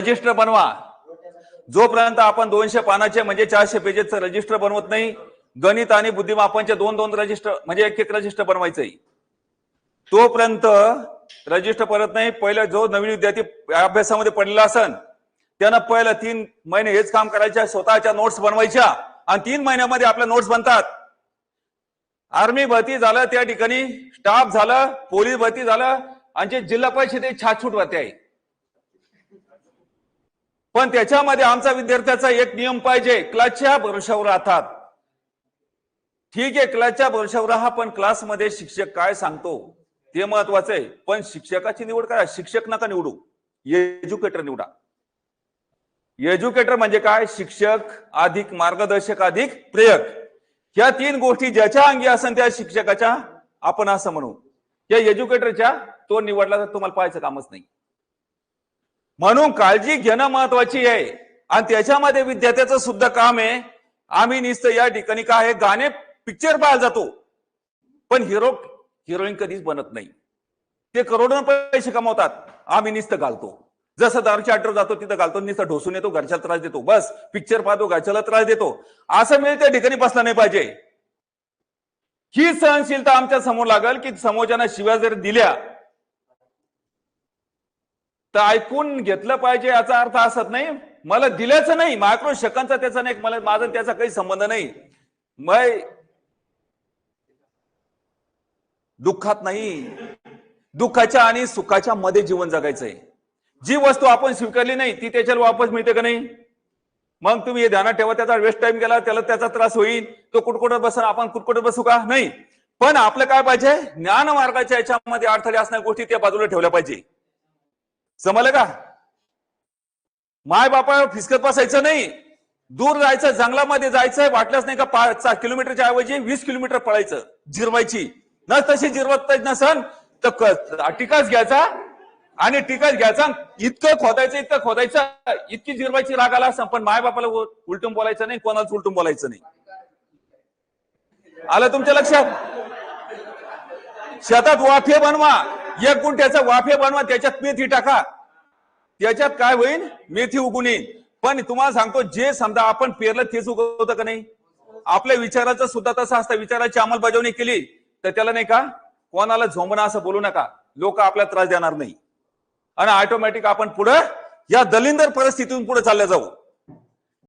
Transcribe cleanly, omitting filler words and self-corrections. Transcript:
Register बनवा. जोपर्यंत आपण 200 पानाचे म्हणजे 400 पेजेसचं रजिस्टर बनवत नाही, गणित आणि बुद्धिमापनचे 2-2 रजिस्टर म्हणजे एक रजिस्टर बनवायचंय, तोपर्यंत रजिस्टर परत नाही. पहिला जो नवीन विद्यार्थी अभ्यासामध्ये पडलेला असन त्यानं पहिला 3 महिने हेच काम करायच्या, स्वतःच्या नोट्स बनवायच्या आणि 3 महिन्यामध्ये आपल्या नोट्स बनतात. आर्मी भरती झालं, त्या ठिकाणी स्टाफ झालं, पोलीस भरती झालं आणि जे जिल्हा परिषदेची छाटछूट भरती आहे. पण त्याच्यामध्ये आमचा विद्यार्थ्याचा एक नियम पाहिजे, क्लासच्या भरोशावर राहतात. ठीक आहे, क्लासच्या भरोशावर राहा, पण क्लासमध्ये शिक्षक काय सांगतो ते महत्वाचं आहे. पण शिक्षकाची निवड करा, शिक्षक नका निवडू, एज्युकेटर निवडा. एज्युकेटर म्हणजे काय? शिक्षक अधिक मार्गदर्शक अधिक प्रेरक, या 3 गोष्टी ज्याच्या अंगी असन त्या शिक्षकाच्या आपण असं म्हणू. या एज्युकेटरच्या तो निवडला तर तुम्हाला पाहायचं कामच नाही. म्हणून काळजी घेणं महत्वाची आहे आणि त्याच्यामध्ये विद्यार्थ्याचं सुद्धा काम आहे. आम्ही नुसतं या ठिकाणी काय आहे, गाणे पिक्चर पाहायला जातो पण हिरोईन कधीच बनत नाही. ते करोडो पैसे कमवतात, आम्ही नुसतं घालतो. जसं दारूच्या अड्ड्यावर जातो तिथं घालतो, नुसतं ढोसून येतो, घरच्याला त्रास देतो, बस पिक्चर पाहतो, घरच्याला त्रास देतो. असं मिळेल त्या ठिकाणी बसला नाही पाहिजे. ही सहनशीलता आमच्या समोर लागल की समोरच्यांना शिव्या जर दिल्या तर ऐकून घेतलं पाहिजे. याचा अर्थ असत नाही मला दिल्याचं नाही, मायक्रो सेकंदचा त्याचा नाही, मला माझा त्याचा काही संबंध नाही. मग दुःखात नाही, दुःखाच्या आणि सुखाच्या मध्ये जीवन जगायचंय. जी वस्तू आपण स्वीकारली नाही ती त्याच्याला वापस मिळते का नाही? मग तुम्ही हे ध्यानात ठेवा, त्याचा वेस्ट टाइम गेला त्याला त्याचा त्रास होईल, तो कुटकुटत बसन, आपण कुटकुटत बसू का? नाही. पण आपलं काय पाहिजे, ज्ञान मार्गाच्या याच्यामध्ये अडथळे असणाऱ्या गोष्टी त्या बाजूला ठेवल्या पाहिजे. समजलं का? माय बापावर फिसकत बसायचं नाही, दूर जायचं, जंगलामध्ये जायचं, वाटलंच नाही का 5 किलोमीटरच्या ऐवजी 20 किलोमीटर पळायचं, जिरवायची न. तशी जिरवत नसन तर टिकाच घ्यायचा आणि टिकाच घ्यायचा, इतकं खोदायचं, इतकी जिरवायची रागाला असं. पण माय बापाला उलटून बोलायचं नाही, कोणालाच उलटून बोलायचं नाही. आलं तुमच्या लक्षात? शेतात वाफे बनवा, 1 गुंठ्याचा वाफे बनवा, त्याच्यात मेथी टाका, त्याच्यात काय होईल, मेथी उगून येईल. पण तुम्हाला सांगतो, जे समजा आपण पेरलं तेच उगवतं का नाही? आपल्या विचाराचं सुद्धा तसं असतं. विचाराची अंमलबजावणी केली तर त्याला नाही का कोणाला झोंबणं असं बोलू नका, लोक आपल्याला त्रास देणार नाही आणि ऑटोमॅटिक आपण पुढे या दलिंदर परिस्थितीतून पुढे चालले जाऊ.